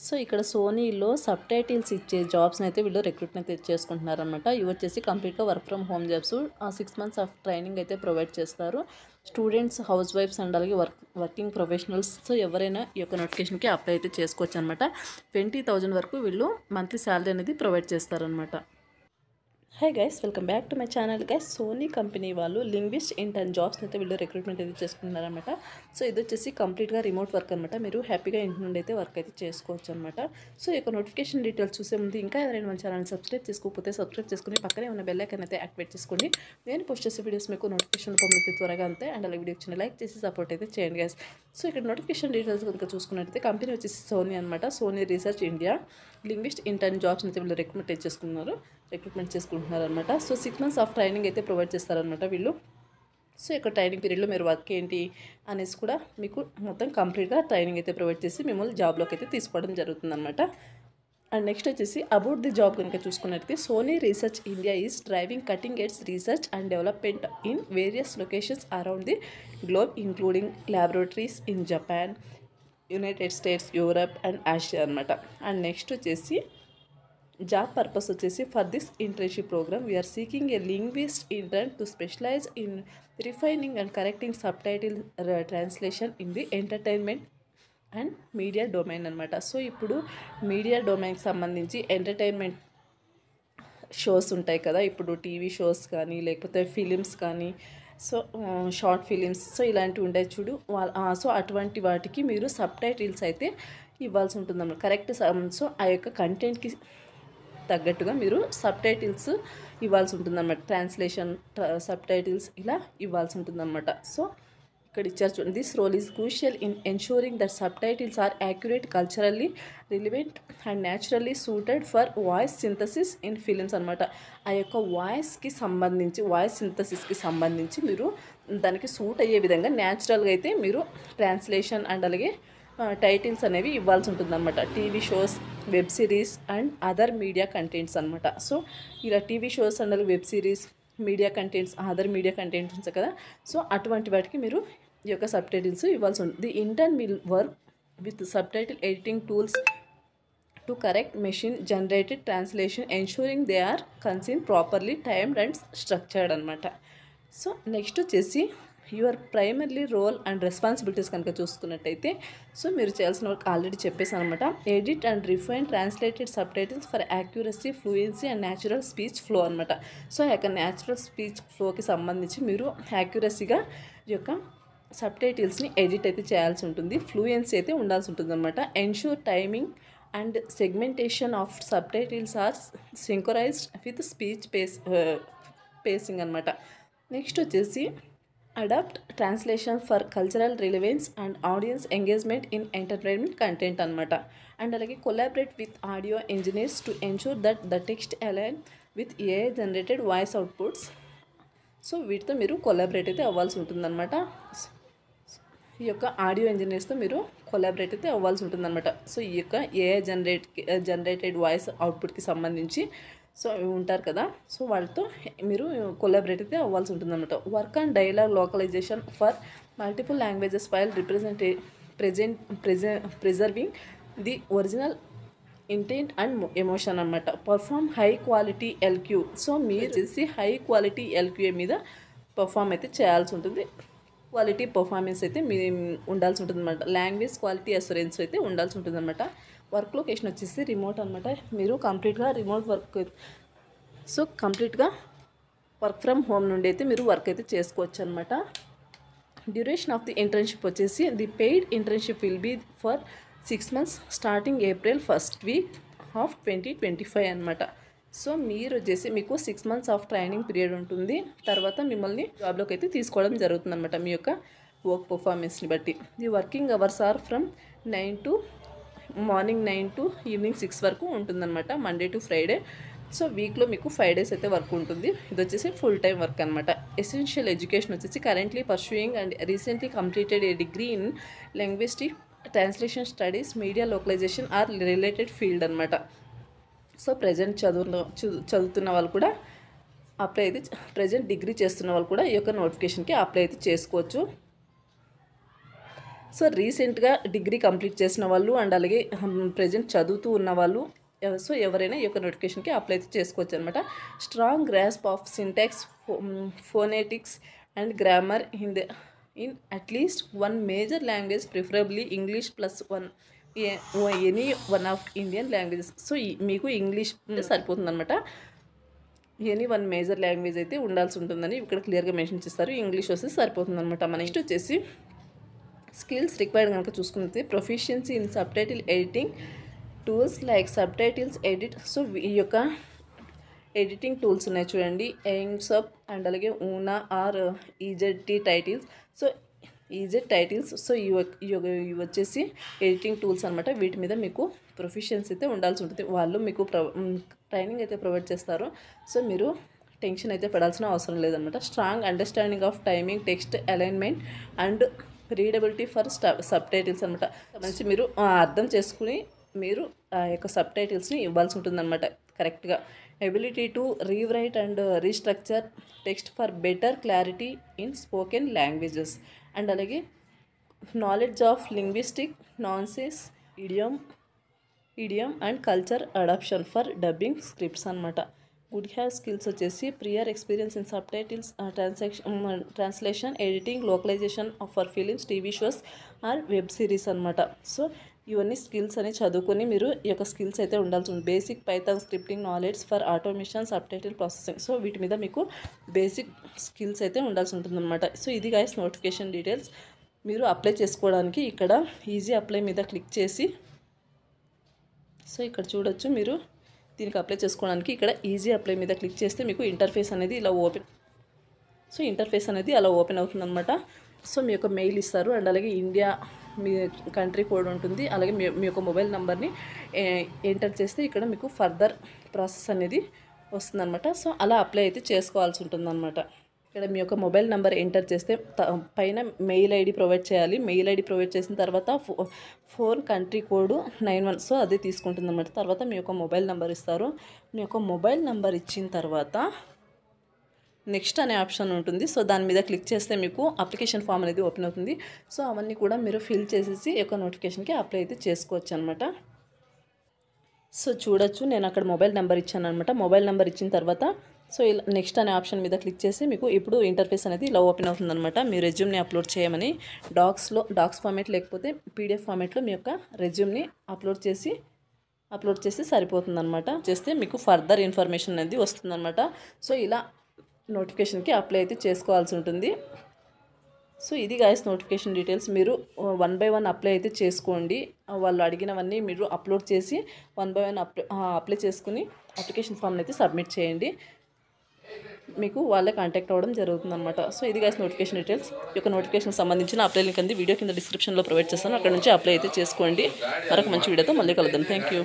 So ఇక్కడ సోనీలో subtitles ఇచ్చే జాబ్స్‌ని అయితే వీళ్ళు రిక్రూట్‌మెంట్ అయితే చేసుకుంటున్నారనమాట. ఇవి వచ్చేసి కంప్లీట్‌గా work from home jobs. 6 months of training అయితే ప్రొవైడ్ చేస్తారు. స్టూడెంట్స్, హౌస్ వైఫ్స్ అండ్ అలాగే వర్కింగ్ ప్రొఫెషనల్స్ ఎవరైనా ఈ యొక్క నోటిఫికేషన్‌కి అప్లై అయితే చేసుకోవచ్చనమాట. 20,000 వరకు వీళ్ళు మంత్లీ శాలరీ అనేది ప్రొవైడ్ చేస్తారనమాట. Hi guys, welcome back to my channel guys. Sony company వాళ్ళు లింగ్విస్ట్ ఇంటర్న్ జాబ్స్ని అయితే వీళ్ళు రిక్రూట్మెంట్ అయితే చేసుకుంటున్నారనమాట. సో ఇది వచ్చేసి కంప్లీట్గా రిమోట్ వర్క్ అనమాట. మీరు హ్యాపీగా ఇంటి నుండి అయితే వర్క్ అయితే చేసుకోవచ్చు అనమాట. సో ఈ యొక్క నోటిఫికేషన్ డీటెయిల్స్ చూసే ముందు ఇంకా ఎవరైనా మన ఛానల్ సబ్స్క్రైబ్ చేసుకోకపోతే సబ్స్క్రైబ్ చేసుకుని పక్కనే ఉన్న బెల్ ఐకాన్ అయితే యాక్టివేట్ చేసుకోండి. నేను పోస్ట్ చేసే వీడియోస్ మీకు నోటిఫికేషన్ పొందితే త్వరగా అంతే. అండ్ అలాగే వీడియో వచ్చిన లైక్ చేసి సపోర్ట్ అయితే చేయండి గైస్. సో ఇక్కడ నోటిఫికేషన్ డీటెయిల్స్ కనుక చూసుకున్నట్టయితే కంపెనీ వచ్చేసి సోనీ అనమాట. Sony research India linguist intern jobs అయితే వీళ్ళు రిక్రూట్మెంట్ చేసుకుంటున్నారు అనమాట. సో 6 మంత్స్ ఆఫ్ ట్రైనింగ్ అయితే ప్రొవైడ్ చేస్తారనమాట వీళ్ళు. సో ఇక్కడ ట్రైనింగ్ పీరియడ్లో మీరు వర్క్ ఏంటి అనేసి కూడా మీకు మొత్తం కంప్లీట్గా ట్రైనింగ్ అయితే ప్రొవైడ్ చేసి మిమ్మల్ని జాబ్లోకి అయితే తీసుకోవడం జరుగుతుందన్నమాట. అండ్ నెక్స్ట్ వచ్చేసి అబౌట్ ది జాబ్ కనుక చూసుకున్నట్లయితే Sony research India is driving cutting edge research and development in various locations around the globe including laboratories in Japan, United States, Europe and Asia అనమాట. And next వచ్చేసి job purpose వచ్చేసి for this internship program we're seeking a linguist intern to specialize in refining and correcting subtitle translation in the entertainment and media domain అనమాట. So ఇప్పుడు media డొమైన్కి సంబంధించి entertainment shows ఉంటాయి కదా, ఇప్పుడు TV shows కానీ లేకపోతే films కానీ, సో షార్ట్ ఫిలిమ్స్, సో ఇలాంటివి ఉంటాయి చూడు, సో అటువంటి వాటికి మీరు సబ్‌టైటిల్స్ అయితే ఇవ్వాల్సి ఉంటుందన్నమాట. కరెక్ట్. సో ఆ యొక్క కంటెంట్కి తగ్గట్టుగా మీరు సబ్‌టైటిల్స్ ఇవ్వాల్సి ఉంటుందన్నమాట. ట్రాన్స్లేషన్, సబ్‌టైటిల్స్ ఇలా ఇవ్వాల్సి ఉంటుందన్నమాట. సో ఇక్కడ ఇచ్చారు చూడండి. This role is crucial in ensuring that subtitles are accurate, culturally relevant and naturally suited for voice synthesis in films అనమాట. ఆ యొక్క వాయిస్ సింథసిస్కి సంబంధించి మీరు దానికి సూట్ అయ్యే విధంగా న్యాచురల్గా అయితే మీరు ట్రాన్స్లేషన్ అండ్ అలాగే టైటిల్స్ అనేవి ఇవ్వాల్సి ఉంటుందన్నమాట. TV shows, web series and other media contents అనమాట. సో ఇలా టీవీ షోస్ అండ్ అలాగే web series, media contents, other media contents ఉంటాయి కదా, సో అటువంటి వాటికి మీరు ఈ యొక్క సబ్‌టైటిల్స్ ఇవ్వాల్సి ఉంటుంది. The intern will work with subtitle editing tools to correct machine generated translation ensuring they are concise properly timed and structured అనమాట. సో నెక్స్ట్ వచ్చేసి your primarily role and responsibilities కనుక చూసుకున్నట్టయితే, సో మీరు చేయాల్సిన వర్క్ ఆల్రెడీ చెప్పేసాను అనమాట. Edit and refine translated subtitles for accuracy, fluency and natural speech flow అనమాట. So ఆ యొక్క న్యాచురల్ స్పీచ్ ఫ్లోకి సంబంధించి మీరు యాక్యురసీగా ఈ యొక్క సబ్‌టైటిల్స్ని ఎడిట్ అయితే చేయాల్సి ఉంటుంది. ఫ్లూయెన్సీ అయితే ఉండాల్సి ఉంటుంది అనమాట. Ensure timing and segmentation of subtitles are synchronized with speech pacing అనమాట. నెక్స్ట్ వచ్చేసి adapt translation for cultural relevance and audience engagement in entertainment content అనమాట. అండ్ అలాగే collaborate with audio engineers to ensure that the text align with AI generated voice outputs. So వీటితో మీరు collaborate అయితే అవ్వాల్సి ఉంటుందన్నమాట. ఈ యొక్క ఆడియో ఇంజనీర్స్తో మీరు కొలాబరేట్ అయితే అవ్వాల్సి ఉంటుందన్నమాట. సో ఈ యొక్క ఏఐ జనరేటెడ్ వాయిస్ అవుట్పుట్కి సంబంధించి సో ఉంటారు కదా, సో వాళ్ళతో మీరు కొలాబరేట్ అయితే అవ్వాల్సి ఉంటుందన్నమాట. Work and dialogue localization for multiple languages while preserving the original intent and emotion అనమాట. Perform high quality LQ. So మీరు చేసి హై క్వాలిటీ ఎల్క్యూఏ మీద పర్ఫామ్ అయితే చేయాల్సి ఉంటుంది. క్వాలిటీ పర్ఫార్మెన్స్ అయితే మీ ఉండాల్సి ఉంటుంది అనమాట. లాంగ్వేజ్ క్వాలిటీ అష్యూరెన్స్ అయితే ఉండాల్సి ఉంటుంది అనమాట. వర్క్ లొకేషన్ వచ్చేసి రిమోట్ అనమాట. మీరు కంప్లీట్గా రిమోట్ వర్క్, సో కంప్లీట్గా వర్క్ ఫ్రమ్ హోమ్ నుండి అయితే మీరు వర్క్ అయితే చేసుకోవచ్చు అనమాట. డ్యూరేషన్ ఆఫ్ ది ఇంటర్న్షిప్ వచ్చేసి the paid internship will be for 6 months starting April 1st week of 2025 అనమాట. సో మీరు వచ్చేసి మీకు 6 months ఆఫ్ ట్రైనింగ్ పీరియడ్ ఉంటుంది. తర్వాత మిమ్మల్ని జాబ్లోకి అయితే తీసుకోవడం జరుగుతుంది అనమాట మీ యొక్క వర్క్ పర్ఫార్మెన్స్ని బట్టి. The working hours are from morning 9 to evening 6 వరకు ఉంటుందన్నమాట, మండే టు ఫ్రైడే. సో వీక్లో మీకు 5 days అయితే వర్క్ ఉంటుంది. ఇది వచ్చేసి ఫుల్ టైం వర్క్ అనమాట. ఎసెన్షియల్ ఎడ్యుకేషన్ వచ్చేసి currently pursuing and recently completed a degree in linguistic translation studies, media localization or related field అనమాట. సో ప్రజెంట్ చదువుతున్న వాళ్ళు కూడా అప్లై అయితే, ప్రజెంట్ డిగ్రీ చేస్తున్న వాళ్ళు కూడా ఈ యొక్క నోటిఫికేషన్కి అప్లై అయితే చేసుకోవచ్చు. సో రీసెంట్గా డిగ్రీ కంప్లీట్ చేసిన వాళ్ళు అండ్ అలాగే ప్రజెంట్ చదువుతూ ఉన్న వాళ్ళు సో ఎవరైనా ఈ యొక్క నోటిఫికేషన్కి అప్లై అయితే చేసుకోవచ్చు అనమాట. Strong grasp of syntax, phonetics and grammar in at least one major language, preferably English plus any one of Indian languages. So మీకు ఇంగ్లీష్ సరిపోతుంది అనమాట. ఎనీ వన్ మేజర్ లాంగ్వేజ్ అయితే ఉండాల్సి ఉంటుందని ఇక్కడ క్లియర్గా మెన్షన్ చేస్తారు. ఇంగ్లీష్ వస్తే సరిపోతుంది అనమాట. మన నెక్స్ట్ వచ్చేసి స్కిల్స్ రిక్వైర్డ్ కనుక చూసుకుంటే proficiency in subtitle editing tools like subtitles edit. So ఈ యొక్క ఎడిటింగ్ టూల్స్ ఉన్నాయి చూడండి, ఎయిమ్సప్ అండ్ అలాగే Ooona or EZTitles. So EZTitles. So ఇవి వచ్చేసి ఎడిటింగ్ టూల్స్ అనమాట. వీటి మీద మీకు ప్రొఫిషియన్సీ అయితే ఉండాల్సి ఉంటుంది. వాళ్ళు మీకు ట్రైనింగ్ అయితే ప్రొవైడ్ చేస్తారు. సో మీరు టెన్షన్ అయితే పడాల్సిన అవసరం లేదనమాట. Strong understanding of timing, text alignment and readability for sub titles అనమాట. మంచి మీరు అర్థం చేసుకుని మీరు ఆ యొక్క సబ్ టైటిల్స్ని ఇవ్వాల్సి ఉంటుందన్నమాట కరెక్ట్గా. Ability to rewrite and restructure text for better clarity in spoken languages and అలాగే knowledge of linguistic nuances, idiom and culture adaption for dubbing scripts అనమాట. గుడ్ హ్యావ్ స్కిల్స్ వచ్చేసి prior experience in subtitles, translation, editing, localization for films, TV shows or web series అనమాట. So ఇవన్నీ skills అని చదువుకొని మీరు ఈ యొక్క skills అయితే ఉండాల్సి ఉంది. Basic Python scripting knowledge for automation, sub title processing. So వీటి మీద మీకు బేసిక్ స్కిల్స్ అయితే ఉండాల్సి ఉంటుందన్నమాట. సో ఇది గైస్ నోటిఫికేషన్ డీటెయిల్స్. మీరు అప్లై చేసుకోవడానికి ఇక్కడ ఈజీ అప్లై మీద క్లిక్ చేసి, సో ఇక్కడ చూడొచ్చు మీరు దీనికి అప్లై చేసుకోవడానికి ఇక్కడ ఈజీ అప్లై మీద క్లిక్ చేస్తే మీకు ఇంటర్ఫేస్ అనేది ఇలా ఓపెన్ అవుతుందన్నమాట. సో మీ యొక్క మెయిల్ ఇస్తారు అండ్ అలాగే ఇండియా మీ కంట్రీ కోడ్ ఉంటుంది. అలాగే మీ యొక్క మొబైల్ నెంబర్ని ఎంటర్ చేస్తే ఇక్కడ మీకు ఫర్దర్ ప్రాసెస్ అనేది వస్తుందన్నమాట. సో అలా అప్లై అయితే చేసుకోవాల్సి ఉంటుందన్నమాట. ఇక్కడ మీ యొక్క మొబైల్ నెంబర్ ఎంటర్ చేస్తే పైన మెయిల్ ఐడి ప్రొవైడ్ చేయాలి. మెయిల్ ఐడి ప్రొవైడ్ చేసిన తర్వాత ఫోన్ కంట్రీ కోడ్ 91. సో అది తీసుకుంటుంది అన్నమాట. తర్వాత మీ యొక్క మొబైల్ నెంబర్ ఇస్తారు. మీ యొక్క మొబైల్ నెంబర్ ఇచ్చిన తర్వాత నెక్స్ట్ అనే ఆప్షన్ ఉంటుంది. సో దాని మీద క్లిక్ చేస్తే మీకు అప్లికేషన్ ఫామ్ అనేది ఓపెన్ అవుతుంది. సో అవన్నీ కూడా మీరు ఫిల్ చేసేసి ఈ యొక్క నోటిఫికేషన్కి అప్లై అయితే చేసుకోవచ్చు అనమాట. సో చూడొచ్చు నేను అక్కడ మొబైల్ నెంబర్ ఇచ్చాను అనమాట. మొబైల్ నెంబర్ ఇచ్చిన తర్వాత సో ఇలా నెక్స్ట్ అనే ఆప్షన్ మీద క్లిక్ చేసి మీకు ఇప్పుడు ఇంటర్ఫేస్ అనేది ఇలా ఓపెన్ అవుతుందన్నమాట. మీ రెజ్యూమ్ని అప్లోడ్ చేయమని డాక్స్ ఫార్మేట్ లేకపోతే పీడిఎఫ్ ఫార్మేట్లో మీ యొక్క రెజ్యూమ్ని అప్లోడ్ చేసి సరిపోతుందన్నమాట. చేస్తే మీకు ఫర్దర్ ఇన్ఫర్మేషన్ అనేది వస్తుందన్నమాట. సో ఇలా నోటిఫికేషన్కి అప్లై అయితే చేసుకోవాల్సి ఉంటుంది. సో ఇది గైస్ నోటిఫికేషన్ డీటెయిల్స్. మీరు 1 by 1 అప్లై అయితే చేసుకోండి. వాళ్ళు అడిగినవన్నీ మీరు అప్లోడ్ చేసి 1 by 1 అప్లై చేసుకుని అప్లికేషన్ ఫామ్ని అయితే సబ్మిట్ చేయండి. మీకు వాళ్ళే కాంటాక్ట్ అవ్వడం జరుగుతుందన్నమాట. సో ఇది గైస్ నోటిఫికేషన్ డీటెయిల్స్. ఈ యొక్క నోటిఫికేషన్ సంబంధించిన అప్లై లింక్ అనేది వీడియో కింద డిస్క్రిప్షన్లో ప్రొవైడ్ చేస్తాను. అక్కడ నుంచి అప్లై అయితే చేసుకోండి. మరొక మంచి వీడియోతో మళ్ళీ కలుద్దాం. Thank you.